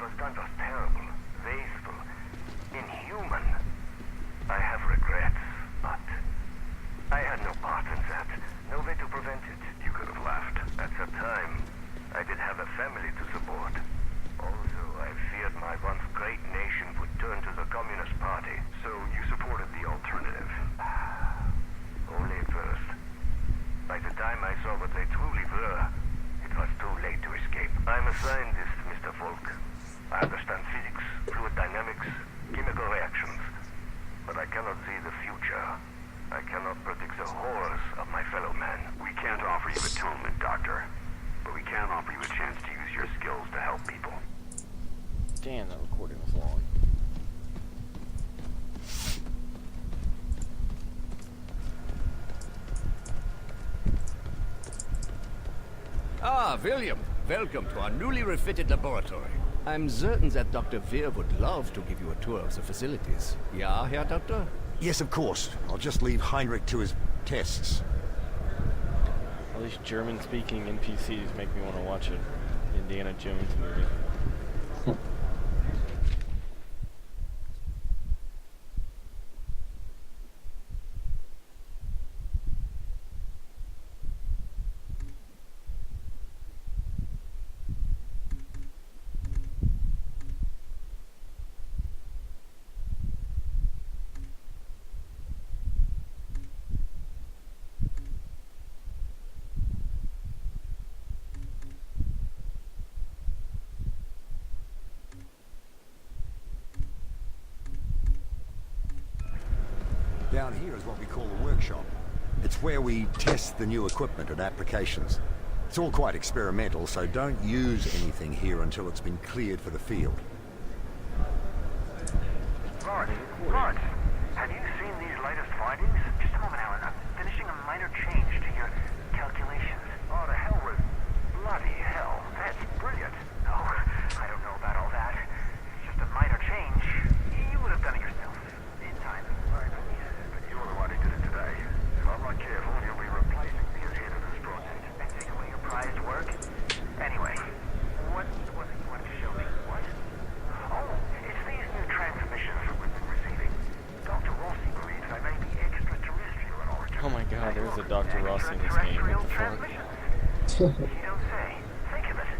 was done was terrible, wasteful, inhuman. I have regrets, but I had no part in that. No way to prevent it. You could have laughed. At the time, I did have a family to support. Also, I feared my once great nation would turn to the Communist Party. So you supported the alternative? Only at first. By the time I saw what they truly were, it was too late to escape. I'm a scientist, Mr. Folk. I understand physics, fluid dynamics, chemical reactions. But I cannot see the future. I cannot predict the horrors of my fellow man. We can't offer you atonement, Doctor. But we can offer you a chance to use your skills to help people. Damn, that recording was long. Ah, William. Welcome to our newly refitted laboratory. I'm certain that Dr. Veer would love to give you a tour of the facilities. Yeah, Herr Doctor? Yes, of course. I'll just leave Heinrich to his tests. All these German-speaking NPCs make me want to watch an Indiana Jones movie. Down here is what we call the workshop. It's where we test the new equipment and applications. It's all quite experimental, so don't use anything here until it's been cleared for the field. Lawrence, have you seen these latest findings? Just a moment, Alan. I'm finishing a minor change to your calculations. Oh, the hell with... Bloody hell. That's brilliant. Oh, I don't know about all that. It's just a minor change. You would have done it yourself. In time. Right. But you're the one who did it today. If I'm not careful, you'll be replacing me as head of this project. And take away your prized work? Anyway, what was it you wanted to show me? What? Oh, it's these new transmissions that we've been receiving. Dr. Rossi believes they may be extraterrestrial in origin. Oh my god, there's a Dr. Rossi in this game. What the fuck? You don't say. Think of it.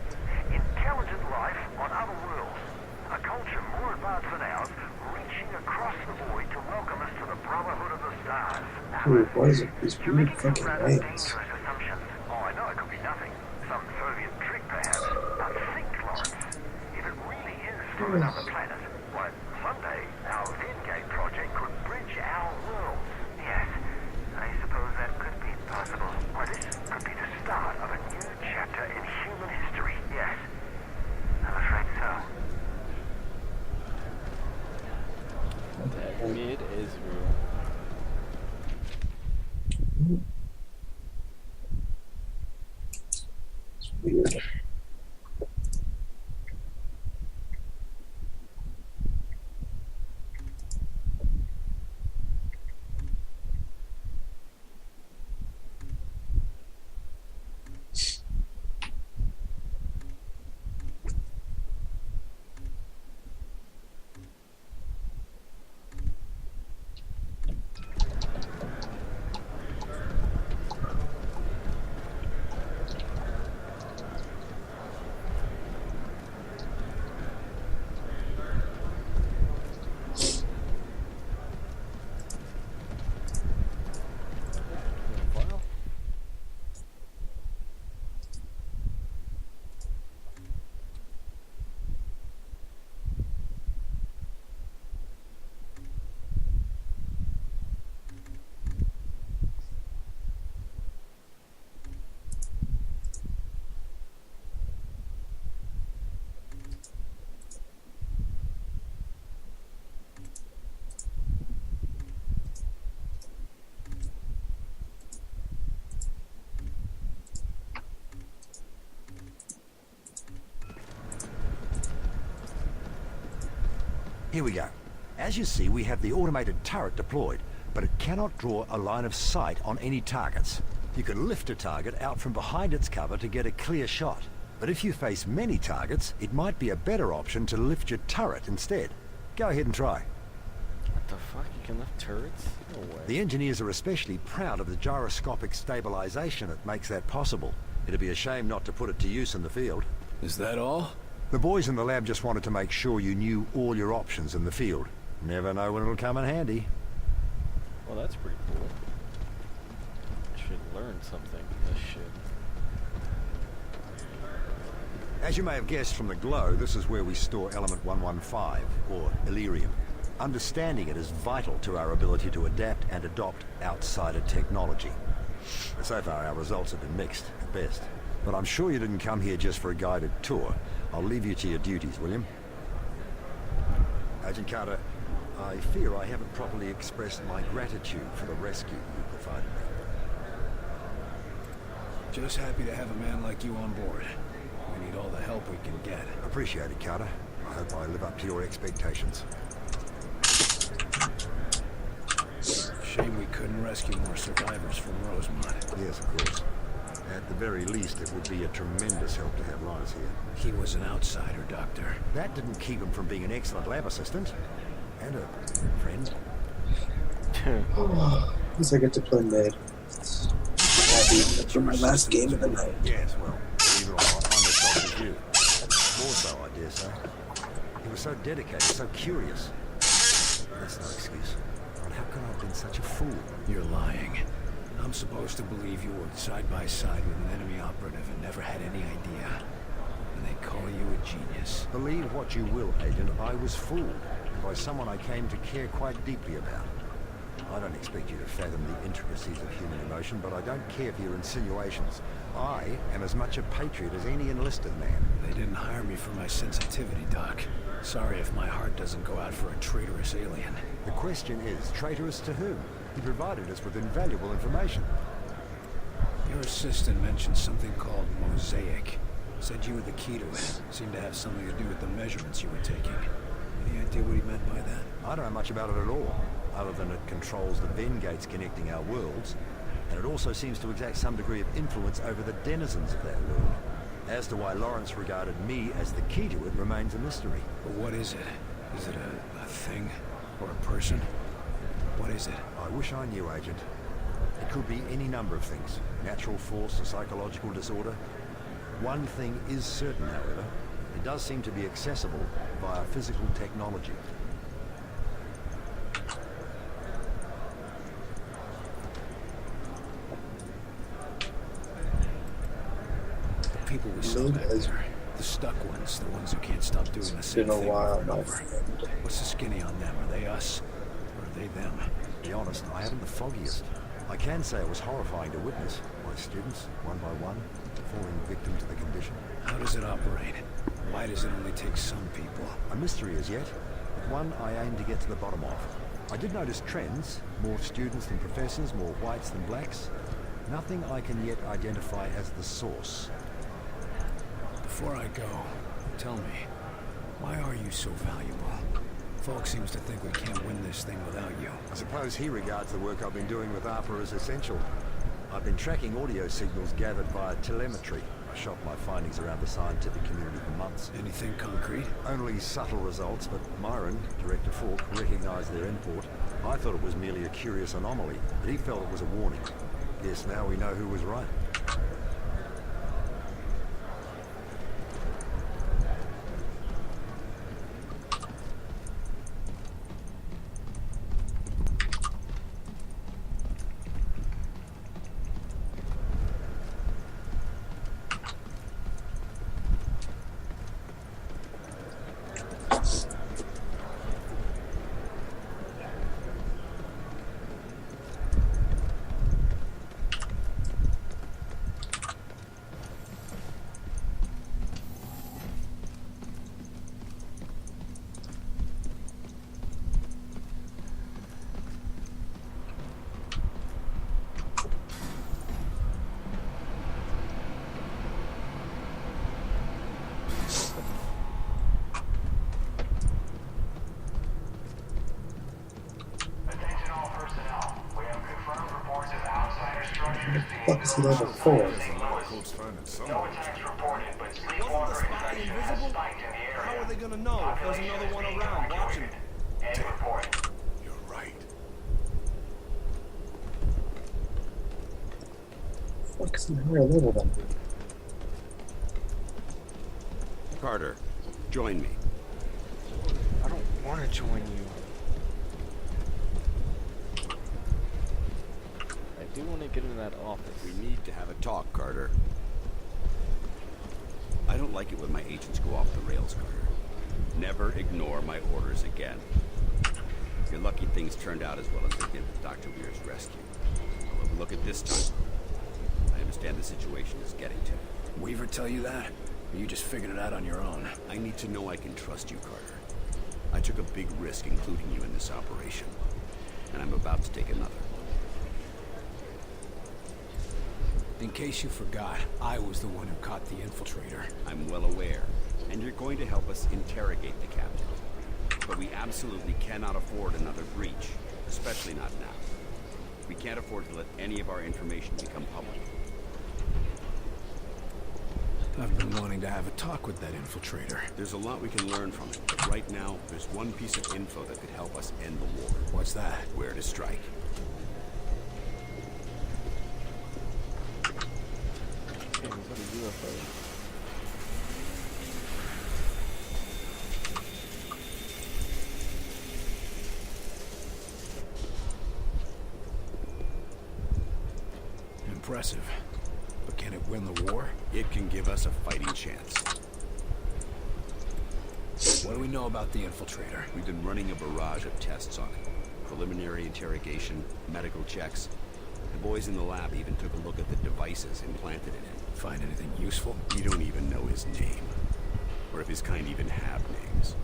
Intelligent life on other worlds. A culture more advanced than ours, reaching across the void to welcome us to the Brotherhood of the Stars. Dude, what is it? These You're weird making some fucking rather names. dangerous assumptions. Oh, I know it could be nothing. Some Soviet trick, perhaps. But think, Lawrence. If it really is from another planet, why, someday our Vingate project could bridge our worlds. Yes, I suppose that could be possible. Or this could be the start of a new chapter in human history. Yes, I'm afraid so. That mid-Israel. It's weird. File? Here we go. As you see, we have the automated turret deployed, but it cannot draw a line of sight on any targets. You can lift a target out from behind its cover to get a clear shot. But if you face many targets, it might be a better option to lift your turret instead. Go ahead and try. What the fuck? You can lift turrets? No way. The engineers are especially proud of the gyroscopic stabilization that makes that possible. It'd be a shame not to put it to use in the field. Is that all? The boys in the lab just wanted to make sure you knew all your options in the field. Never know when it'll come in handy. Well, that's pretty cool. I should learn something. This shit. As you may have guessed from the glow, this is where we store element 115, or Illyrium. Understanding it is vital to our ability to adapt and adopt outsider technology. So far, our results have been mixed, at best. But I'm sure you didn't come here just for a guided tour. I'll leave you to your duties, William. Agent Carter, I fear I haven't properly expressed my gratitude for the rescue you provided me. Just happy to have a man like you on board. We need all the help we can get. Appreciate it, Carter. I hope I live up to your expectations. Shame we couldn't rescue more survivors from Rosemont. Yes, of course. At the very least, it would be a tremendous help to have Lawrence here. He was an outsider, Doctor. That didn't keep him from being an excellent lab assistant. And a friend. Oh, at least I get to play mid. Happy for my last game of the night. Yes, well, believe it or not, I'm as tough as you. More so, I dare say. He was so dedicated, so curious. That's no excuse. But how could I have been such a fool? You're lying. I'm supposed to believe you worked side by side with an enemy operative and never had any idea. And they call you a genius. Believe what you will, Agent, I was fooled by someone I came to care quite deeply about. I don't expect you to fathom the intricacies of human emotion, but I don't care for your insinuations. I am as much a patriot as any enlisted man. They didn't hire me for my sensitivity, Doc. Sorry if my heart doesn't go out for a traitorous alien. The question is, traitorous to whom? He provided us with invaluable information. Your assistant mentioned something called Mosaic. Said you were the key to it. Seemed to have something to do with the measurements you were taking. Any idea what he meant by that? I don't know much about it at all, other than it controls the Venn gates connecting our worlds, and it also seems to exact some degree of influence over the denizens of that world. As to why Lawrence regarded me as the key to it remains a mystery. But what is it? Is it a thing? Or a person? What is it? I wish I knew, Agent. It could be any number of things. Natural force, a psychological disorder. One thing is certain, however. It does seem to be accessible via physical technology. The people we saw back there. The stuck ones. The ones who can't stop doing the same Been a thing while, over and my over. friend. What's the skinny on them? Are they us? Or are they them? To be honest, I haven't the foggiest. I can say it was horrifying to witness. My students, one by one, falling victim to the condition. How does it operate? Why does it only take some people? A mystery as yet, but one I aim to get to the bottom of. I did notice trends. More students than professors, more whites than blacks. Nothing I can yet identify as the source. Before I go, tell me, why are you so valuable? Falk seems to think we can't win this thing without you. I suppose he regards the work I've been doing with ARPA as essential. I've been tracking audio signals gathered via telemetry. I shopped my findings around the scientific community for months. Anything concrete? Only subtle results, but Marin, Director Falk, recognized their import. I thought it was merely a curious anomaly, but he felt it was a warning. Guess now we know who was right. Is he level 4? Code's finding someone. Wasn't the spy invisible? How are they gonna know if there's another one around watching? You're right. Fuck, is he higher level than me? Carter, join me. I don't want to join you. I do want to get in that office. We need to have a talk, Carter. I don't like it when my agents go off the rails, Carter. Never ignore my orders again. You're lucky things turned out as well as they did with Dr. Weir's rescue. Well, look at this time. I understand the situation is getting to you. Weaver tell you that? Or you just figured it out on your own? I need to know I can trust you, Carter. I took a big risk including you in this operation, and I'm about to take another. In case you forgot, I was the one who caught the infiltrator. I'm well aware, and you're going to help us interrogate the captain. But we absolutely cannot afford another breach, especially not now. We can't afford to let any of our information become public. I've been wanting to have a talk with that infiltrator. There's a lot we can learn from it, but right now, there's one piece of info that could help us end the war. What's that? Where to strike. Okay, we've got a UFO. Impressive. But can it win the war? It can give us a fighting chance. What do we know about the infiltrator? We've been running a barrage of tests on it. Preliminary interrogation, medical checks. The boys in the lab even took a look at the devices implanted in him. Find anything useful? We don't even know his name, or if his kind even have names.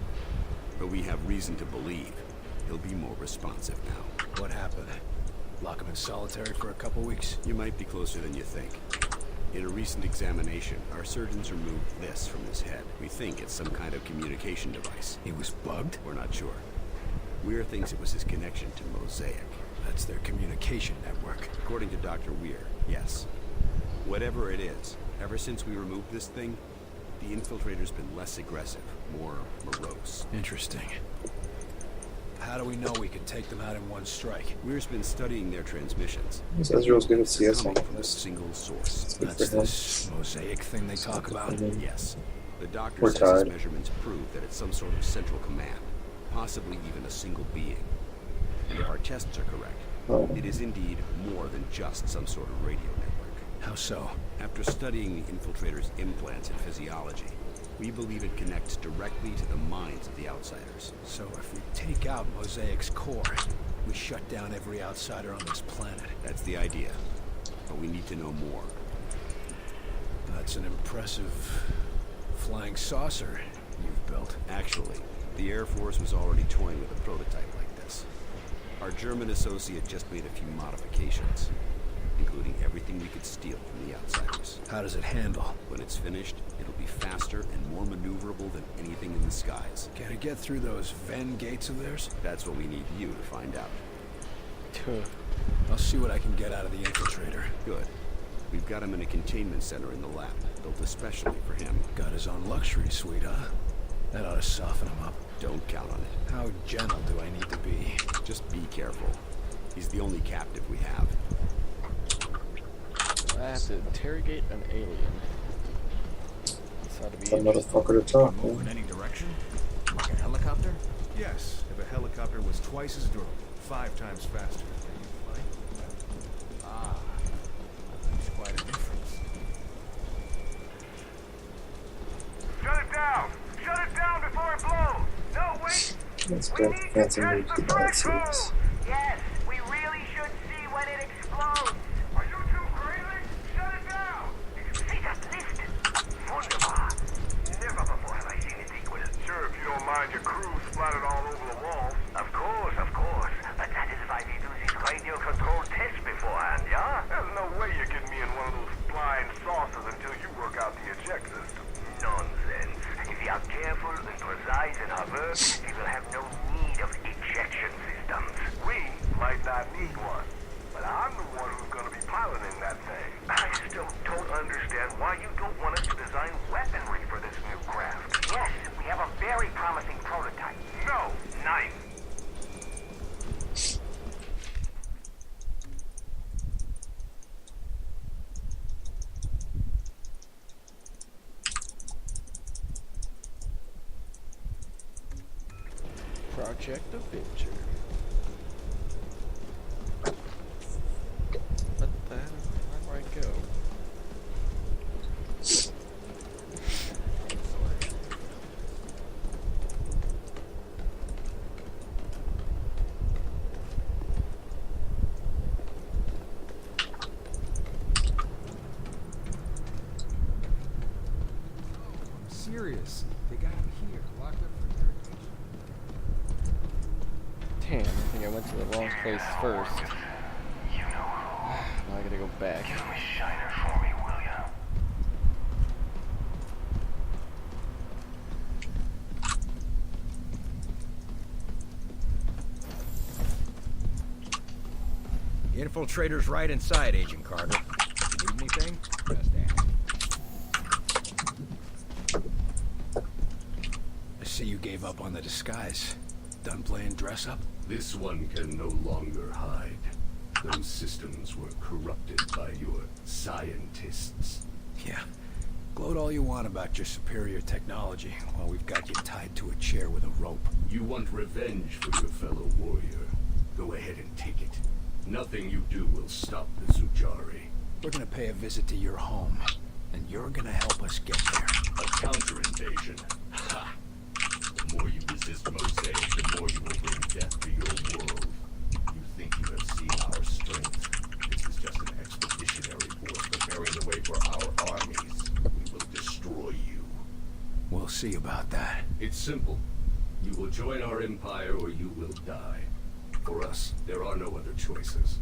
But we have reason to believe he'll be more responsive now. What happened? Lock him in solitary for a couple weeks? You might be closer than you think. In a recent examination, our surgeons removed this from his head. We think it's some kind of communication device. He was bugged? We're not sure. Weir thinks it was his connection to Mosaic. That's their communication network. According to Dr. Weir, yes. Whatever it is, ever since we removed this thing, the infiltrator's been less aggressive, more morose. Interesting. How do we know we can take them out in one strike? Weir's been studying their transmissions. This Ezreal's good at CS Coming on from a this. single source. Good That's for him. this mosaic thing they talk about. Yes. The doctor We're says tired. his measurements prove that it's some sort of central command, possibly even a single being. And if our tests are correct, Oh. it is indeed more than just some sort of radio network. How so? After studying the infiltrator's implants and physiology, we believe it connects directly to the minds of the outsiders. So if we take out Mosaic's core, we shut down every outsider on this planet. That's the idea. But we need to know more. That's an impressive flying saucer you've built. Actually, the Air Force was already toying with a prototype like this. Our German associate just made a few modifications, including everything we could steal from the outsiders. How does it handle? When it's finished, it'll be faster and more maneuverable than anything in the skies. Can it get through those Venn gates of theirs? That's what we need you to find out. I'll see what I can get out of the infiltrator. Good. We've got him in a containment center in the lab, built especially for him. Got his own luxury suite, huh? That ought to soften him up. Don't count on it. How gentle do I need to be? Just be careful. He's the only captive we have. I have to interrogate an alien. This ought to be That interesting. motherfucker to talk, Move in man. any direction? Like a helicopter? Yes, if a helicopter was twice as durable, 5 times faster. Ah, that's quite a difference. Shut it down! Shut it down before it blows! No, wait! Let's We go. need to Fancy test moves the to bad threshold! series. Yes, we really should see when it explodes! Are you two crazy? Shut it down! Did you see that lift? Wunderbar! Never before have I seen it equal. Sure, if you don't mind your crew splattered all over the walls. Of course, of course. But that is why we do this radio-controlled test beforehand, yeah? There's no way you're getting me in one of those flying saucers until you work out the eject system. Nonsense. If we are careful and precise in our work, we will have no need of ejection systems. understand why you don't want us to design weaponry for this new craft. Yes, we have a very promising prototype. No, knife. Project Adventure. What the hell? Where do I go? I'm serious. They got him here, locked up for interrogation. Damn, I think I went to the wrong place first. You know who. Now I gotta go back. Give me Shiner for me, will ya? The infiltrator's right inside, Agent Carter. You need anything? Just ask. I see you gave up on the disguise. Done playing dress up? This one can no longer hide. Those systems were corrupted by your scientists. Yeah. Gloat all you want about your superior technology while we've got you tied to a chair with a rope. You want revenge for your fellow warrior. Go ahead and take it. Nothing you do will stop the Zujari. We're gonna pay a visit to your home, and you're gonna help us get there. A counter-invasion. Ha! The more you resist Mosaic, the more you will bring death to your world. You think you have seen our strength. This is just an expeditionary force preparing the way for our armies. We will destroy you. We'll see about that. It's simple. You will join our empire or you will die. For us, there are no other choices.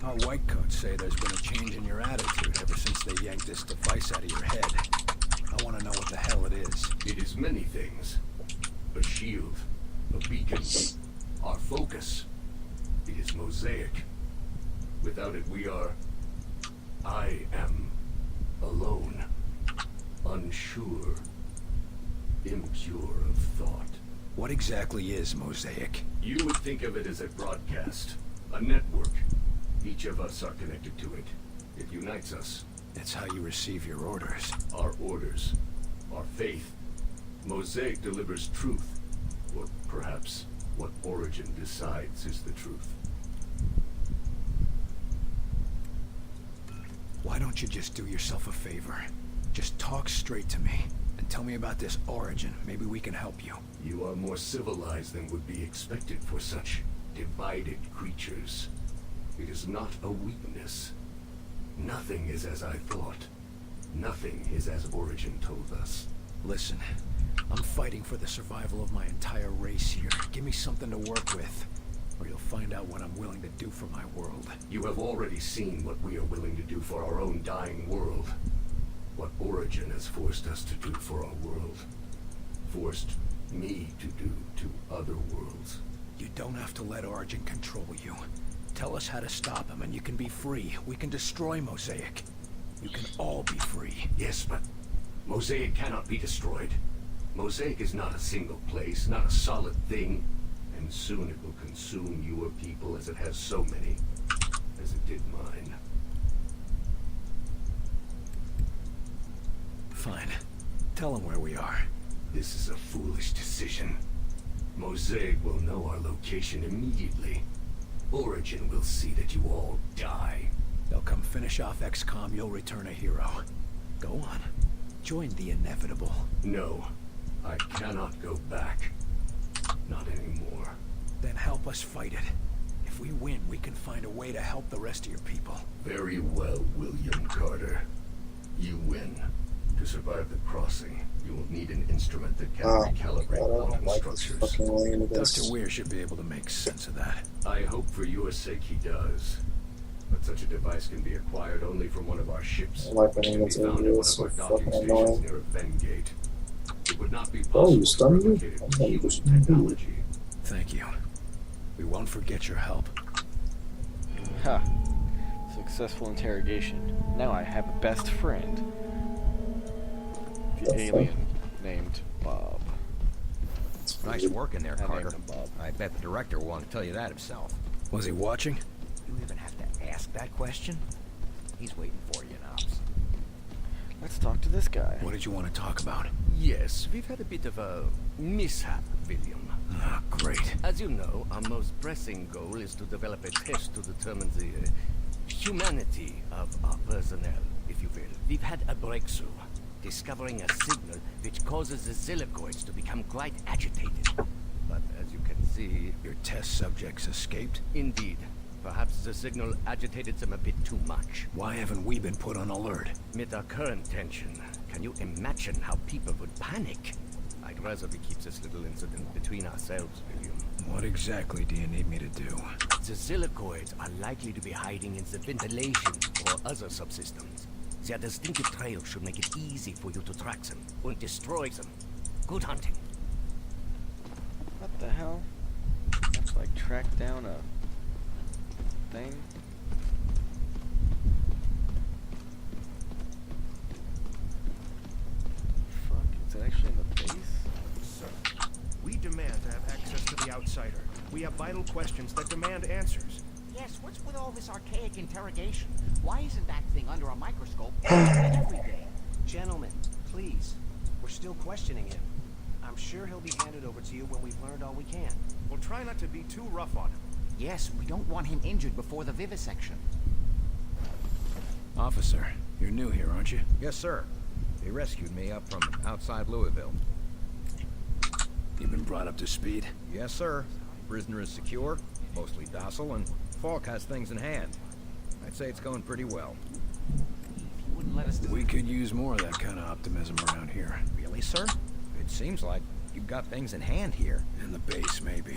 Our whitecoats say there's been a change in your attitude ever since they yanked this device out of your head. I want to know what the hell it is. It is many things. A shield, a beacon, our focus. It is Mosaic. Without it, we are... I am alone, unsure, impure of thought. What exactly is Mosaic? You would think of it as a broadcast, a network. Each of us are connected to it. It unites us. It's how you receive your orders. Our orders, our faith. Mosaic delivers truth, or perhaps what Origin decides is the truth. Why don't you just do yourself a favor? Just talk straight to me, and tell me about this Origin. Maybe we can help you. You are more civilized than would be expected for such divided creatures. It is not a weakness. Nothing is as I thought. Nothing is as Origin told us. Listen, I'm fighting for the survival of my entire race here. Give me something to work with, or you'll find out what I'm willing to do for my world. You have already seen what we are willing to do for our own dying world. What Origin has forced us to do for our world. Forced me to do to other worlds. You don't have to let Origin control you. Tell us how to stop him and you can be free. We can destroy Mosaic. You can all be free. Yes, but Mosaic cannot be destroyed. Mosaic is not a single place, not a solid thing. And soon it will consume your people as it has so many. As it did mine. Fine. Tell him where we are. This is a foolish decision. Mosaic will know our location immediately. Origin will see that you all die. They'll come finish off XCOM, you'll return a hero. Go on. Join the inevitable. No. I cannot go back. Not anymore. Then help us fight it. If we win, we can find a way to help the rest of your people. Very well, William Carter. You win. To survive the crossing, you will need an instrument that can recalibrate quantum structures. Dr. Weir should be able to make sense of that. I hope for your sake he does. But such a device can be acquired only from one of our ships. Like when It he can gets be found into at one it's of our so docking fucking stations annoying. near a Vengate. It would not be Oh, possible you to stunned me? replicate it with I thought you human were stunned. technology. Thank you. We won't forget your help. Ha successful interrogation. Now I have a best friend. The alien named Bob. Nice work in there, I Carter. named him Bob. I bet the director will want to tell you that himself. Was he watching? You even have to ask that question? He's waiting for you in ops. Let's talk to this guy. What did you want to talk about? Yes, we've had a bit of a mishap, William. Ah, great. As you know, our most pressing goal is to develop a test to determine the humanity of our personnel, if you will. We've had a breakthrough, discovering a signal which causes the Zilicoids to become quite agitated. But as you can see... Your test subjects escaped? Indeed. Perhaps the signal agitated them a bit too much. Why haven't we been put on alert? With our current tension, can you imagine how people would panic? I'd rather we keep this little incident between ourselves, William. What exactly do you need me to do? The Zilicoids are likely to be hiding in the ventilation or other subsystems. Their distinctive trail should make it easy for you to track them and destroy them. Good hunting. What the hell? Have to like track down a thing? Fuck, is it actually in the base? Sir, we demand to have access to the outsider. We have vital questions that demand answers. Yes, what's with all this archaic interrogation? Why isn't that thing under a microscope every day? Gentlemen, please. We're still questioning him. I'm sure he'll be handed over to you when we've learned all we can. We'll try not to be too rough on him. Yes, we don't want him injured before the vivisection. Officer, you're new here, aren't you? Yes, sir. They rescued me up from outside Louisville. You've been brought up to speed? Yes, sir. Prisoner is secure, mostly docile, and Falk has things in hand. I'd say it's going pretty well. He wouldn't let us... We could use more of that kind of optimism around here. Really, sir? It seems like you've got things in hand here. In the base, maybe.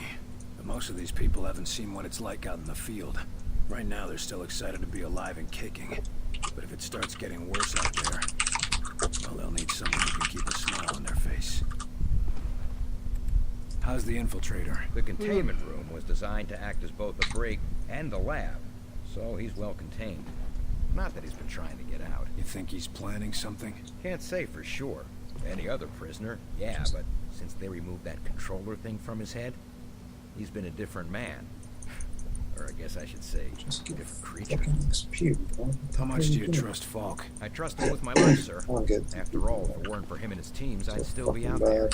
But most of these people haven't seen what it's like out in the field. Right now, they're still excited to be alive and kicking. But if it starts getting worse out there, well, they'll need someone who can keep a smile on their face. How's the infiltrator? The containment room was designed to act as both a brig and a lab, so he's well contained. Not that he's been trying to get out. You think he's planning something? Can't say for sure. Any other prisoner, yeah, but since they removed that controller thing from his head, he's been a different man. Or I guess I should say, a different creature. How much do you trust Falk? I trust him with my life, sir. Oh, good. After all, if it weren't for him and his teams, I'd still be out there.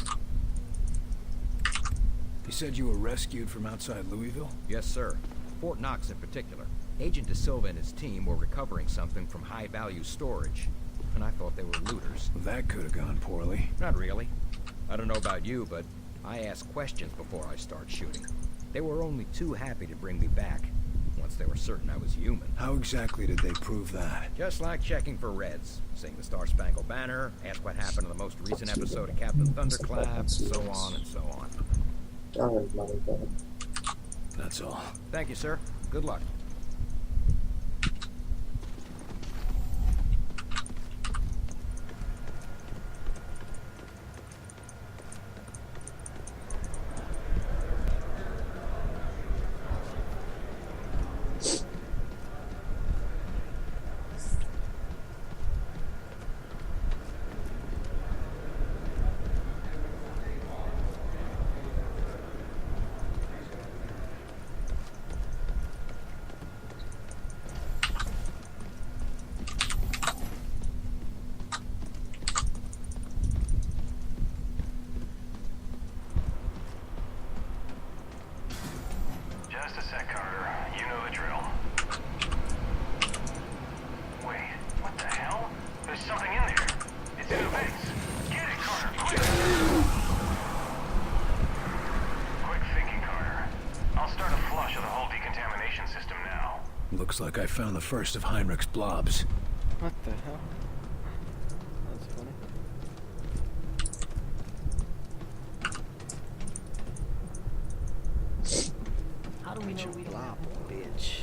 You said you were rescued from outside Louisville? Yes, sir. Fort Knox in particular. Agent De Silva and his team were recovering something from high-value storage, and I thought they were looters. That could have gone poorly. Not really. I don't know about you, but I ask questions before I start shooting. They were only too happy to bring me back, once they were certain I was human. How exactly did they prove that? Just like checking for reds. Sing the Star-Spangled Banner, ask what happened in the most recent episode of Captain Thunderclap, so on and so on. That's all. Thank you, sir. Good luck. Just a sec, Carter. You know the drill. Wait, what the hell? There's something in there. It's in the base. Get it, Carter, quick! Quick thinking, Carter. I'll start a flush of the whole decontamination system now. Looks like I found the first of Heinrich's blobs. What the hell? That's funny. How do we know we don't have... Bitch.